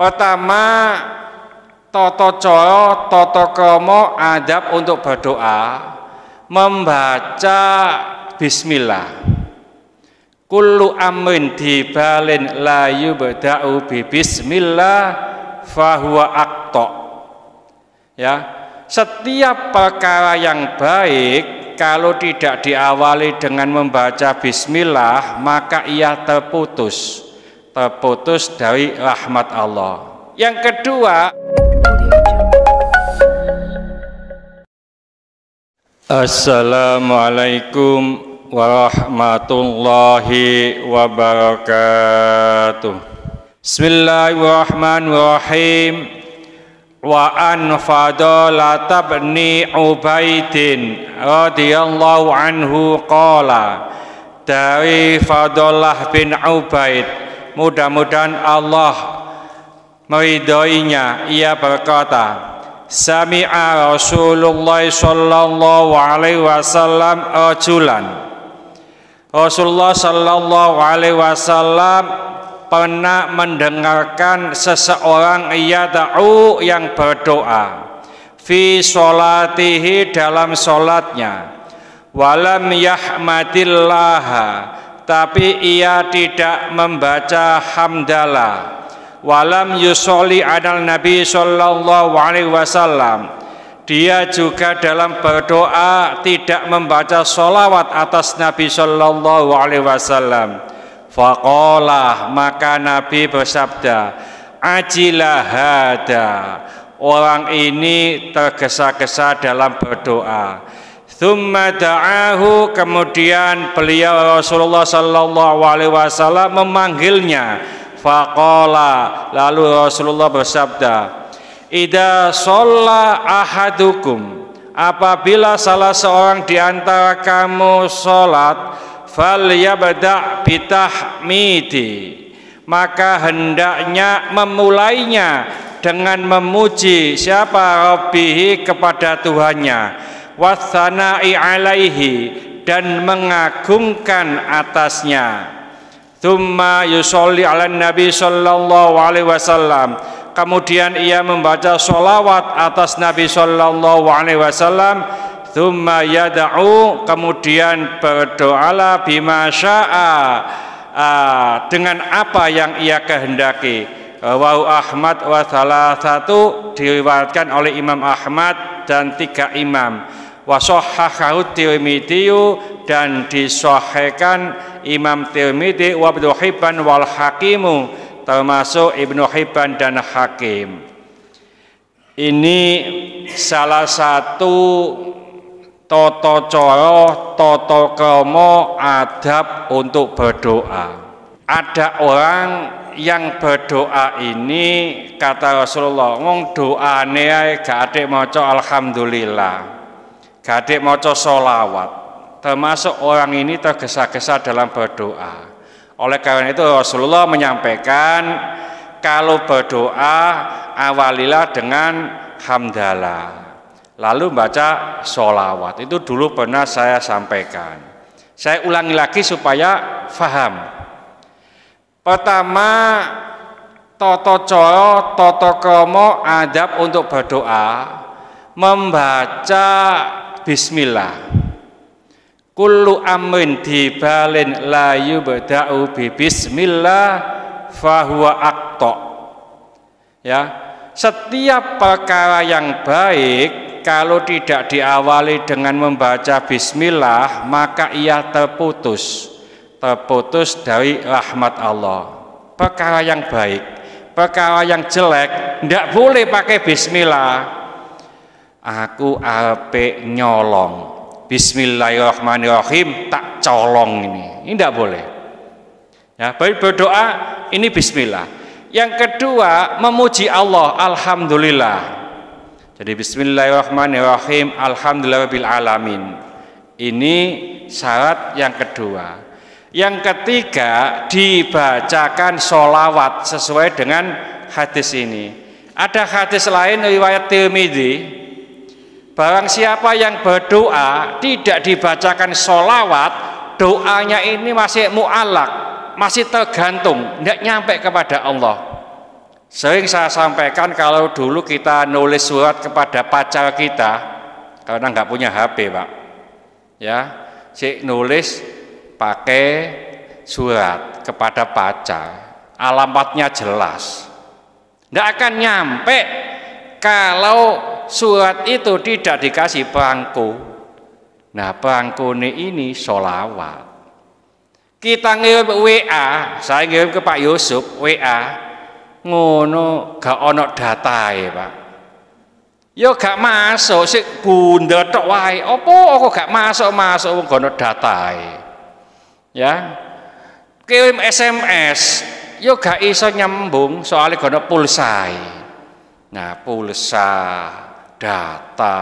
Pertama, tata cara, tata krama adab untuk berdoa, membaca bismillah. Kullu amrin dibalin la yubda'u bi bismillah fahuwa aqta. Ya, setiap perkara yang baik kalau tidak diawali dengan membaca bismillah, maka ia terputus dari rahmat Allah. Yang kedua, Assalamualaikum warahmatullahi wabarakatuh. Bismillahirrahmanirrahim. Wa an Fadalah bin Ubaidin radhiyallahu anhu qala, dari Fadalah bin Ubaid, mudah-mudahan Allah meridhoinya, ia berkata, sami'a Rasulullah sallallahu alaihi wasallam rajulan. Rasulullah sallallahu alaihi wasallam pernah mendengarkan seseorang yad'u yang berdoa fi sholatihi dalam sholatnya, walam yahmadillah, tapi ia tidak membaca hamdalah, walam yusolli alal nabi sallallahu alaihi wasallam, dia juga dalam berdoa tidak membaca sholawat atas Nabi sallallahu alaihi wasallam. Faqala, maka Nabi bersabda, ajilah hada, orang ini tergesa-gesa dalam berdoa. Tsumma da'ahu, kemudian beliau Rasulullah sallallahu alaihi wasallam memanggilnya. Faqala, lalu Rasulullah bersabda, idza shalla ahadukum, apabila salah seorang di antara kamu salat, falyabda' bitahmidi, maka hendaknya memulainya dengan memuji siapa? Rabbihi, kepada Tuhannya, watsana'i alaihi, dan mengagungkan atasnya. Tsumma yusolli ala nabi sallallahu alaihi wasallam, kemudian ia membaca sholawat atas Nabi sallallahu alaihi wasallam. Tsumma yad'u, kemudian berdoalah bima syaa, dengan apa yang ia kehendaki. Rawahu Ahmad wa thalathatu, diriwayatkan oleh Imam Ahmad dan 3 imam. Wa shahhahahu Tirmidzi, dan disahihkan Imam Tirmidzi, wa Ibnu Hibban wal Hakim, termasuk Ibnu Hibban dan Hakim. Ini salah satu tata cara, tata krama adab untuk berdoa. Ada orang yang berdoa ini, kata Rasulullah, ngong doane ae gak atik maca alhamdulillah, gak atik maca sholawat. Termasuk orang ini tergesa-gesa dalam berdoa. Oleh karena itu Rasulullah menyampaikan, kalau berdoa awalilah dengan hamdalah, lalu baca sholawat. Itu dulu pernah saya sampaikan. Saya ulangi lagi supaya faham. Pertama, tata cara, tata krama adab untuk berdoa, membaca bismillah. Kullu amrin dibalin la yubda'u bi bismillah fahuwa aqta. Ya, setiap perkara yang baik kalau tidak diawali dengan membaca bismillah, maka ia terputus dari rahmat Allah. Perkara yang baik, perkara yang jelek tidak boleh pakai bismillah. Aku ape nyolong, bismillahirrahmanirrahim, tak colong, ini tidak boleh. Ya, baik berdoa ini bismillah. Yang kedua, memuji Allah, alhamdulillah. Jadi bismillahirrahmanirrahim, alhamdulillahirabbil alamin. Ini syarat yang kedua. Yang ketiga, dibacakan sholawat sesuai dengan hadis ini. Ada hadis lain riwayat Tirmidzi, barang siapa yang berdoa tidak dibacakan sholawat, doanya ini masih mu'allaq, masih tergantung, tidak nyampe kepada Allah. Sering saya sampaikan kalau dulu kita nulis surat kepada pacar kita, karena nggak punya HP Pak, ya, si nulis pakai surat kepada pacar, alamatnya jelas, nggak akan nyampe kalau surat itu tidak dikasih perangko. Nah perangko ini sholawat. Kita ngirim WA, saya ngirim ke Pak Yusuf WA, ngono gak ono datae Pak. Yo gak masuk sik bundel tok wae. Apa gak masuk wong gak ono datae. Ya. Kirim SMS yo gak iso nyambung soalnya gak ono pulsae. Nah, pulsa, data,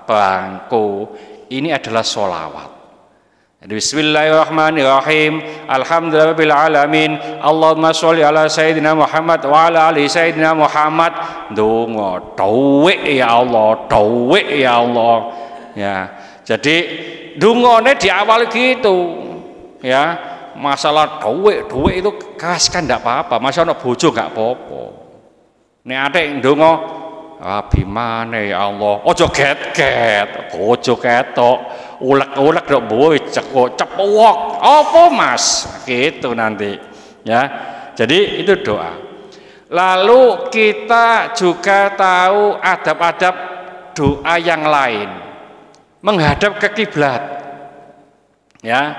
bangku ini adalah sholawat. Bismillahirrahmanirrahim. Alhamdulillahirabbil alamin. Allahumma sholli ala sayyidina Muhammad wa ala ali sayyidina Muhammad. Donga dhuwit ya Allah, dhuwit ya Allah. Ya. Jadi dungane diawali gitu. Ya. Masalah dhuwit itu kan enggak apa-apa. Masa ana bojo enggak apa-apa. Nek atik ndonga abimane ya Allah. Ojo get-get, bojo ketok. Ulek-ulek dok boy cepok apa Mas gitu nanti ya. Jadi itu doa. Lalu kita juga tahu adab-adab doa yang lain, menghadap ke kiblat ya.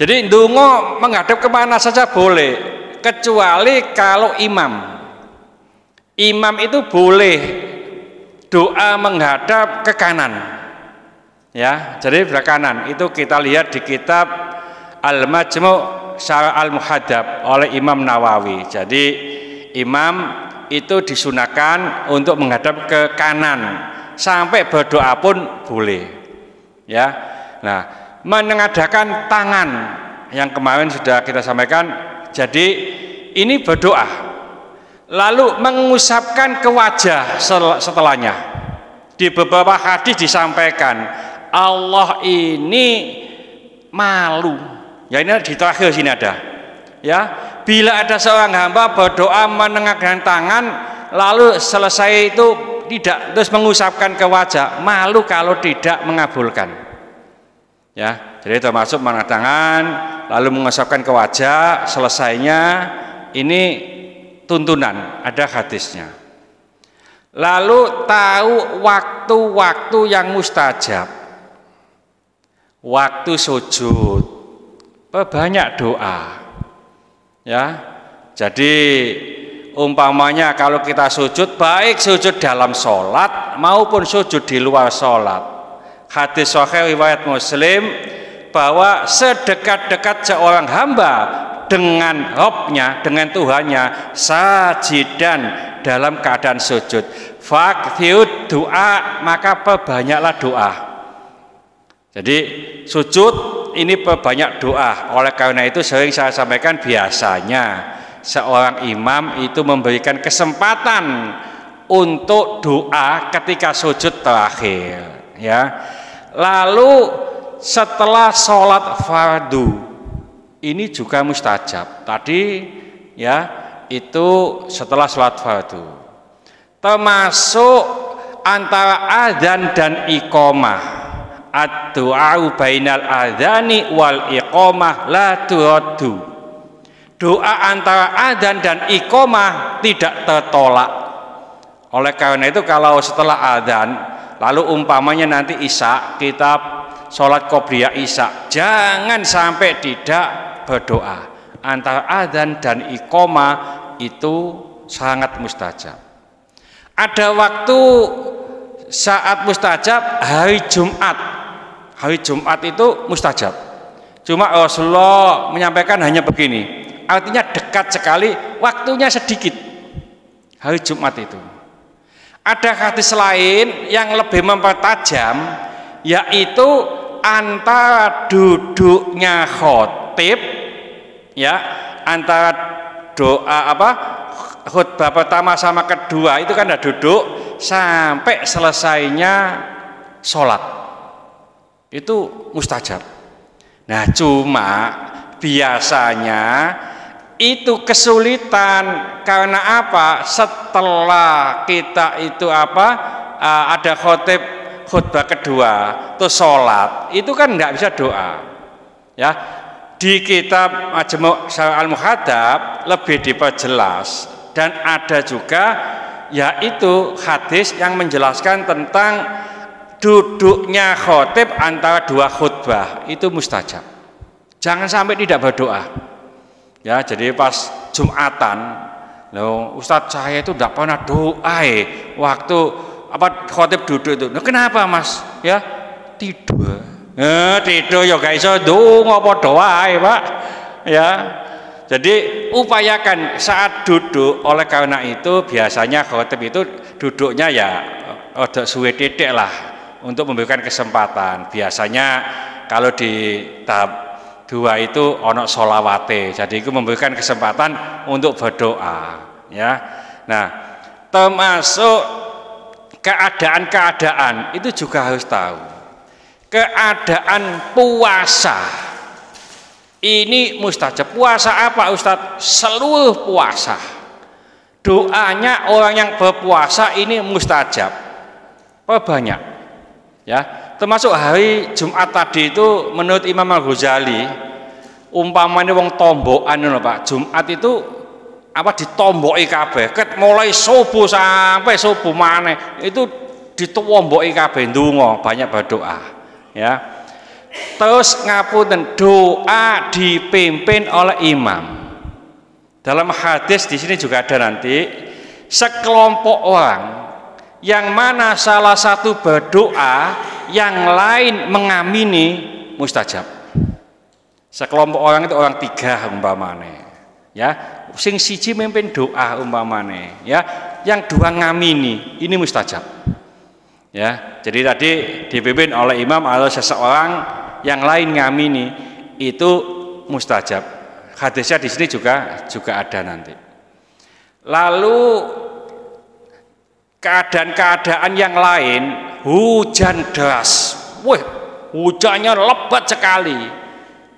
Jadi ndonga menghadap kemana saja boleh, kecuali kalau imam itu boleh doa menghadap ke kanan. Ya, jadi belah kanan itu kita lihat di kitab Al-Majmu' Syarah Al-Muhadzab oleh Imam Nawawi. Jadi imam itu disunahkan untuk menghadap ke kanan, sampai berdoa pun boleh. Ya. Nah, menengadahkan tangan yang kemarin sudah kita sampaikan. Jadi ini berdoa. Lalu mengusapkan ke wajah setelahnya. Di beberapa hadis disampaikan Allah ini malu. Ya ini di terakhir sini ada. Ya, bila ada seorang hamba berdoa menengadahkan tangan lalu selesai itu tidak terus mengusapkan ke wajah, malu kalau tidak mengabulkan. Ya, jadi termasuk menengadahkan tangan lalu mengusapkan ke wajah, selesainya ini tuntunan, ada hadisnya. Lalu tahu waktu-waktu yang mustajab. Waktu sujud perbanyak doa ya. Jadi umpamanya kalau kita sujud, baik sujud dalam sholat maupun sujud di luar sholat, hadis sahih riwayat Muslim bahwa sedekat-dekat seorang hamba dengan Rabbnya, dengan Tuhannya, sajidan dalam keadaan sujud, fakthirud doa, maka perbanyaklah doa. Jadi sujud ini perbanyak doa. Oleh karena itu sering saya sampaikan, biasanya seorang imam itu memberikan kesempatan untuk doa ketika sujud terakhir ya. Lalu setelah sholat fardu ini juga mustajab. Tadi ya itu setelah sholat fardu, termasuk antara adzan dan iqamah. Ad-du'a bainal adzani wal iqamah la turaddu. Doa antara adzan dan iqamah tidak tertolak. Oleh karena itu kalau setelah adzan lalu umpamanya nanti isya, kita sholat qobliyah isya, jangan sampai tidak berdoa. Antara adzan dan iqamah itu sangat mustajab. Ada waktu saat mustajab hari Jumat. Hari Jumat itu mustajab. Cuma Rasulullah menyampaikan hanya begini, artinya dekat sekali, waktunya sedikit. Hari Jumat itu. Ada hadis lain yang lebih mempertajam, yaitu antara duduknya khotib ya, antara doa khutbah pertama sama kedua itu kan ada duduk, sampai selesainya sholat itu mustajab. Nah cuma biasanya itu kesulitan karena apa? Setelah kita itu ada khutbah kedua, terus sholat, itu kan nggak bisa doa. Ya, di kitab Majmu' Syarah Al-Muhadzab lebih diperjelas, dan ada juga yaitu hadis yang menjelaskan tentang duduknya khotib antara dua khutbah itu mustajab. Jangan sampai tidak berdoa. Ya, jadi pas Jumatan, loh, Ustadz saya itu tidak pernah doa waktu khotib duduk itu. Nah, kenapa Mas? Ya, tidur. Tidur ya guys, ndonga apa doa Pak. Ya. Jadi upayakan saat duduk, oleh karena itu biasanya khotib itu duduknya ya ada suwe titik lah untuk memberikan kesempatan. Biasanya kalau di tahap 2 itu ono sholawate, jadi itu memberikan kesempatan untuk berdoa. Ya, nah termasuk keadaan-keadaan itu juga harus tahu. Keadaan puasa ini mustajab. Puasa apa Ustadz? Seluruh puasa. Doanya orang yang berpuasa ini mustajab. Perbanyak. Ya, termasuk hari Jumat tadi itu menurut Imam Al-Ghazali, umpamanya wong tombokan lho Pak. Jumat itu ditomboki kabeh. Ket mulai subuh sampai subuh maneh itu ditomboki kabeh ndonga, banyak berdoa. Ya. Terus ngapunten, doa dipimpin oleh imam. Dalam hadis di sini juga ada nanti sekelompok orang yang mana salah satu berdoa, yang lain mengamini, mustajab. Sekelompok orang itu orang 3 umpamane. Ya, sing siji mimpin doa umpamane, ya, yang 2 ngamini, ini mustajab. Ya, jadi tadi dipimpin oleh imam atau seseorang, yang lain ngamini, itu mustajab. Hadisnya di sini juga ada nanti. Lalu keadaan-keadaan yang lain, hujan deras, hujannya lebat sekali,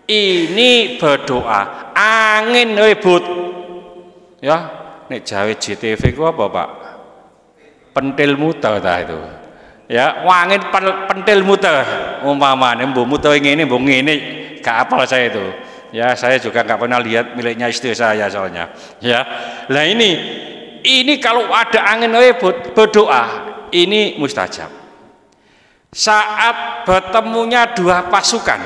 ini berdoa. Angin ribut, ya, nek Jawa JTV ku apa Pak? Pentil muter itu. Ya, angin pentil muter, umpamanya mbok muter ngene mbok ngene, gak apal saya itu. Ya, saya juga nggak pernah lihat miliknya istri saya soalnya. Ya, nah ini kalau ada angin ribut berdoa, ini mustajab. Saat bertemunya 2 pasukan,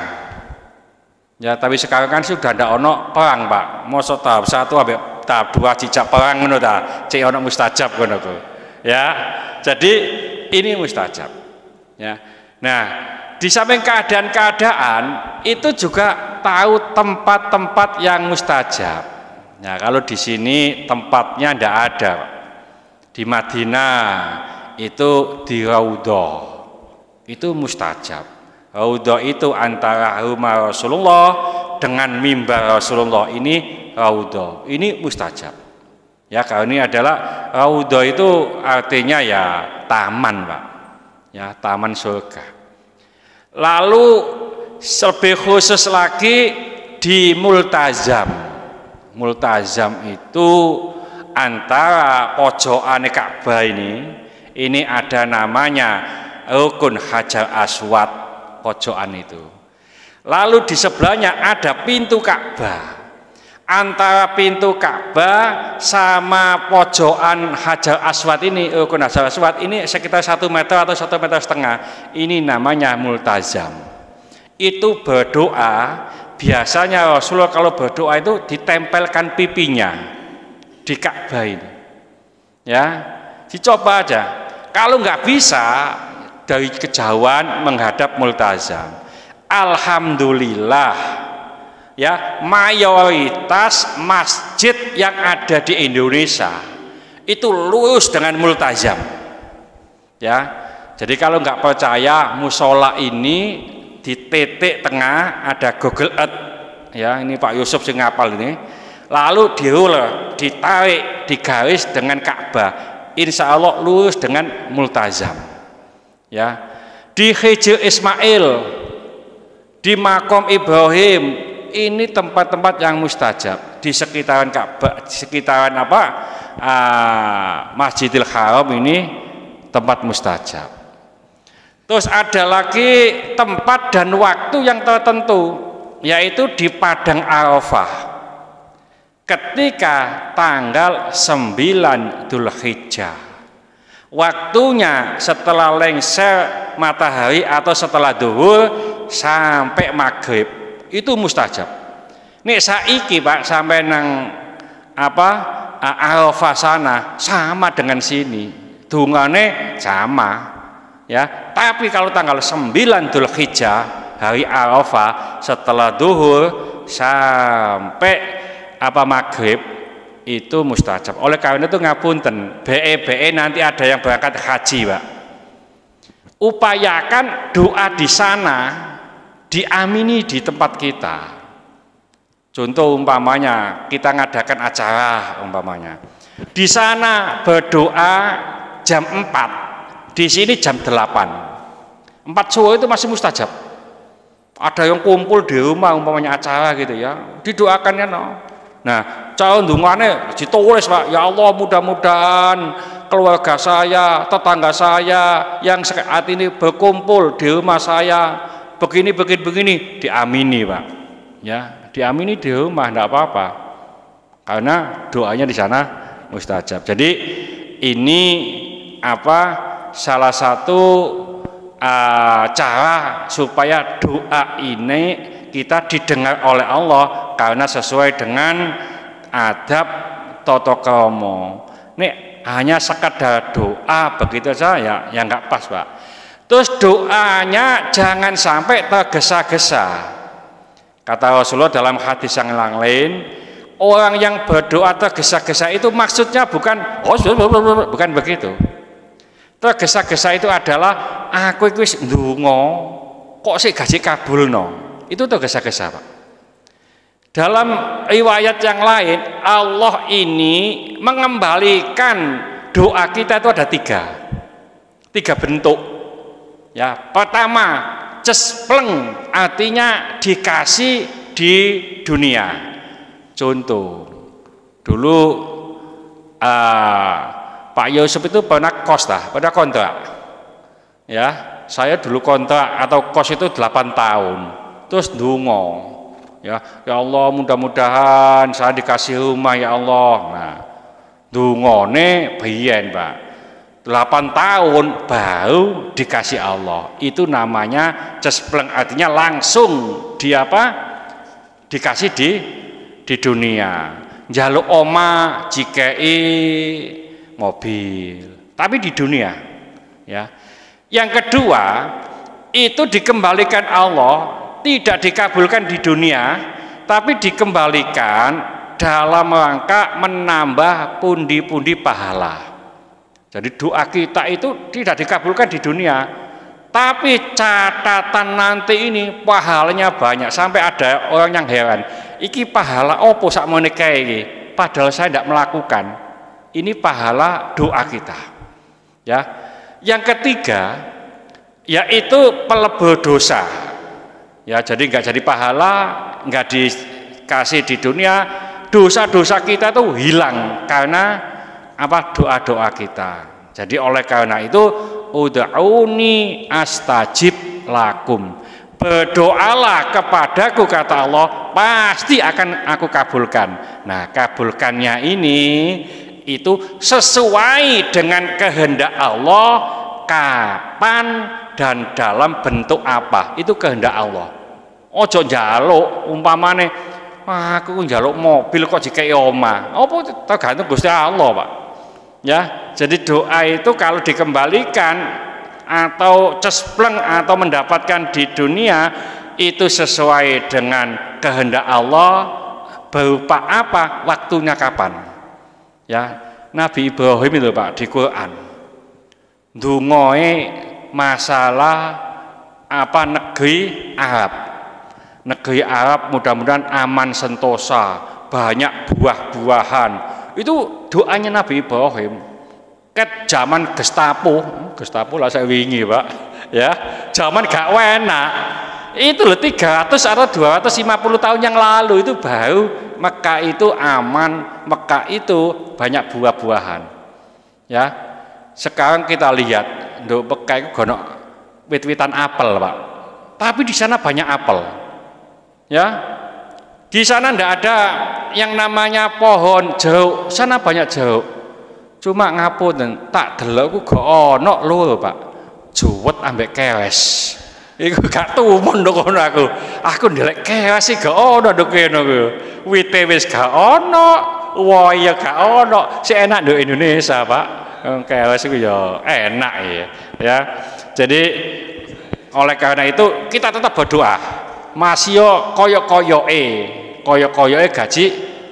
ya, tapi sekarang kan sudah ada ono perang Pak. Mosok tahap 1 sampai tahap 2 cicak perang ngono ta, cek ono mustajab ngono. Ya, jadi ini mustajab. Ya, nah di samping keadaan-keadaan itu juga tahu tempat-tempat yang mustajab. Nah, kalau di sini tempatnya ndak ada. Di Madinah itu di Raudhah. Itu mustajab. Raudhah itu antara rumah Rasulullah dengan mimbar Rasulullah, ini Raudhah. Ini mustajab. Ya, kalau ini adalah Raudhah itu artinya ya taman Pak. Ya, taman surga. Lalu lebih khusus lagi di Multazam. Multazam itu antara pojokan Ka'bah ini ada namanya Rukun Hajar Aswad, pojokan itu. Lalu di sebelahnya ada pintu Ka'bah. Antara pintu Ka'bah sama pojokan Hajar Aswad ini, Rukun Hajar Aswad ini sekitar 1 meter atau 1,5 meter. Ini namanya multazam. Itu berdoa, biasanya Rasulullah kalau berdoa itu ditempelkan pipinya di Ka'bah ini. Ya, dicoba aja. Kalau nggak bisa, dari kejauhan menghadap multazam. Alhamdulillah. Ya, mayoritas masjid yang ada di Indonesia itu lurus dengan multazam. Ya, jadi kalau nggak percaya, musola ini di titik tengah ada Google Earth. Ya, ini Pak Yusuf sing ngapal ini. Lalu diruler, ditarik, digaris dengan Ka'bah. Insya Allah lurus dengan multazam. Ya, di Hijr Ismail, di Makom Ibrahim, ini tempat-tempat yang mustajab di sekitaran Ka'bah, di sekitaran Masjidil Haram ini tempat mustajab. Terus ada lagi tempat dan waktu yang tertentu, yaitu di Padang Arafah ketika tanggal 9 Dzulhijjah. Waktunya setelah lengser matahari atau setelah zuhur sampai maghrib, itu mustajab. Nih saiki Pak sampai nang Arafah sana sama dengan sini, dungane sama. Ya, tapi kalau tanggal 9 Dzulhijjah hari Arafah setelah zuhur sampai maghrib itu mustajab. Oleh karena itu ngapunten, BE nanti ada yang berangkat haji, Pak. Upayakan doa di sana diamini di tempat kita. Contoh umpamanya kita ngadakan acara umpamanya. Di sana berdoa jam 4. Di sini jam 8. 4 sore itu masih mustajab. Ada yang kumpul di rumah umpamanya acara gitu ya, didoakannya Nah, cara ndungane ditulis Pak, ya Allah mudah-mudahan keluarga saya, tetangga saya yang saat ini berkumpul di rumah saya begini, diamini Pak. Ya, diamini di rumah enggak apa-apa. Karena doanya di sana mustajab. Jadi ini salah satu cara supaya doa ini kita didengar oleh Allah karena sesuai dengan adab tata krama. Nih hanya sekadar doa begitu saja ya nggak pas Pak. Terus doanya jangan sampai tergesa-gesa. Kata Rasulullah dalam hadis yang lain, orang yang berdoa tergesa-gesa itu maksudnya bukan begitu. Tergesa-gesa itu adalah aku wis ndonga kok sik gaji kabulno. Itu tergesa-gesa, Pak. Dalam riwayat yang lain, Allah ini mengembalikan doa kita itu ada tiga bentuk. Ya, pertama, cespleng artinya dikasih di dunia. Contoh, dulu Pak Yusuf itu pernah kontrak. Ya, saya dulu kontrak atau kos itu 8 tahun. Terus ndonga. Ya Allah mudah-mudahan saya dikasih rumah ya Allah. Nah, ndongane biyen, Pak. 8 tahun baru dikasih Allah. Itu namanya cespleng artinya langsung dikasih di dunia. Njaluk oma jikei mobil, tapi di dunia, ya. Yang kedua, itu dikembalikan Allah, tidak dikabulkan di dunia, tapi dikembalikan dalam rangka menambah pundi-pundi pahala. Jadi doa kita itu tidak dikabulkan di dunia, tapi catatan nanti ini pahalanya banyak. Sampai ada orang yang heran, iki pahala opo sakmene kae iki, padahal saya tidak melakukan. Ini pahala doa kita. Ya. Yang ketiga yaitu pelebur dosa. Ya, jadi nggak jadi pahala, nggak dikasih di dunia, dosa-dosa kita tuh hilang karena doa-doa kita. Jadi oleh karena itu ud'uni astajib lakum. Berdoalah kepadaku kata Allah, pasti akan aku kabulkan. Nah, kabulkannya ini itu sesuai dengan kehendak Allah, kapan dan dalam bentuk apa, itu kehendak Allah. Ojo njaluk umpamane aku njaluk mobil kok dikai omah, apa tergantung Gusti Allah, Pak. Ya, jadi doa itu kalau dikembalikan atau cespleng atau mendapatkan di dunia itu sesuai dengan kehendak Allah, berupa apa, waktunya kapan. Ya, Nabi Ibrahim itu Pak di Quran ndongae masalah negeri Arab. Negeri Arab mudah-mudahan aman sentosa, banyak buah-buahan. Itu doanya Nabi Ibrahim. Ket zaman Gestapo lah saya wingi Pak. Ya, zaman gak enak. itu loh 300 atau 250 tahun yang lalu itu baru Mekah itu aman, Mekah itu banyak buah-buahan. Ya. Sekarang kita lihat, nduk Mekah itu gono wit-witan apel, Pak. Tapi di sana banyak apel. Ya. Di sana ndak ada yang namanya pohon jeruk, sana banyak jeruk. Cuma ngapunten, tak delok ku gak ono lho, Pak. Juwet ambek keles. Iku gak tumun nduk kono aku. Aku ndelek keles gak ono nduk kene ku. Wite wis gak ono, wohe gak ono. Si enak nduk Indonesia, Pak. Keles iku ya enak ya. Jadi oleh karena itu kita tetap berdoa. Masih koyok-koyoke gaji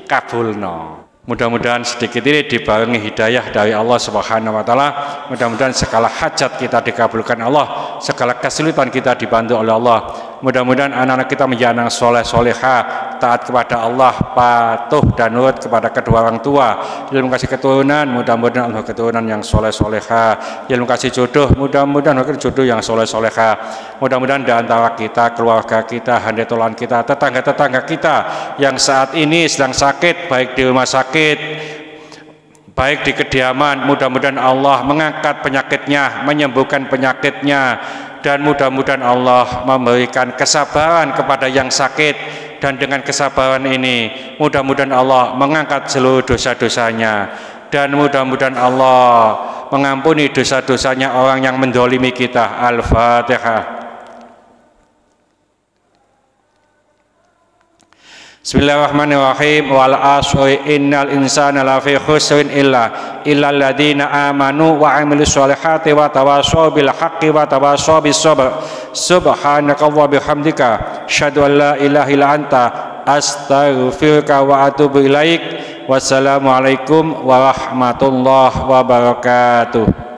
kabulno. Mudah-mudahan sedikit ini dibarengi hidayah dari Allah Subhanahu wa taala. Mudah-mudahan segala hajat kita dikabulkan Allah, segala kesulitan kita dibantu oleh Allah. Mudah-mudahan anak-anak kita menjadi anak soleh solehah, taat kepada Allah, patuh dan nurut kepada kedua orang tua. Ilmu kasih keturunan, mudah-mudahan Allah keturunan yang soleh solehah. Ilmu kasih jodoh, mudah-mudahan Allah jodoh yang soleh solehah. Mudah-mudahan di antara kita, keluarga kita, handetolan kita, tetangga-tetangga kita yang saat ini sedang sakit, baik di rumah sakit, baik di kediaman, mudah-mudahan Allah mengangkat penyakitnya, menyembuhkan penyakitnya, dan mudah-mudahan Allah memberikan kesabaran kepada yang sakit, dan dengan kesabaran ini mudah-mudahan Allah mengangkat seluruh dosa-dosanya, dan mudah-mudahan Allah mengampuni dosa-dosanya orang yang mendolimi kita. Al-Fatihah. Bismillahirrahmanirrahim. Wal asri innal insana lafi khusrin illa alladziina amanu wa 'amilus sholihati wa tawashaw bil haqqi wa tawashaw bis sabr. Subhanaka wa bihamdika asyhadu an la ilaha illa anta astaghfiruka wa atubu ilaik. Wassalamualaikum warahmatullahi wabarakatuh.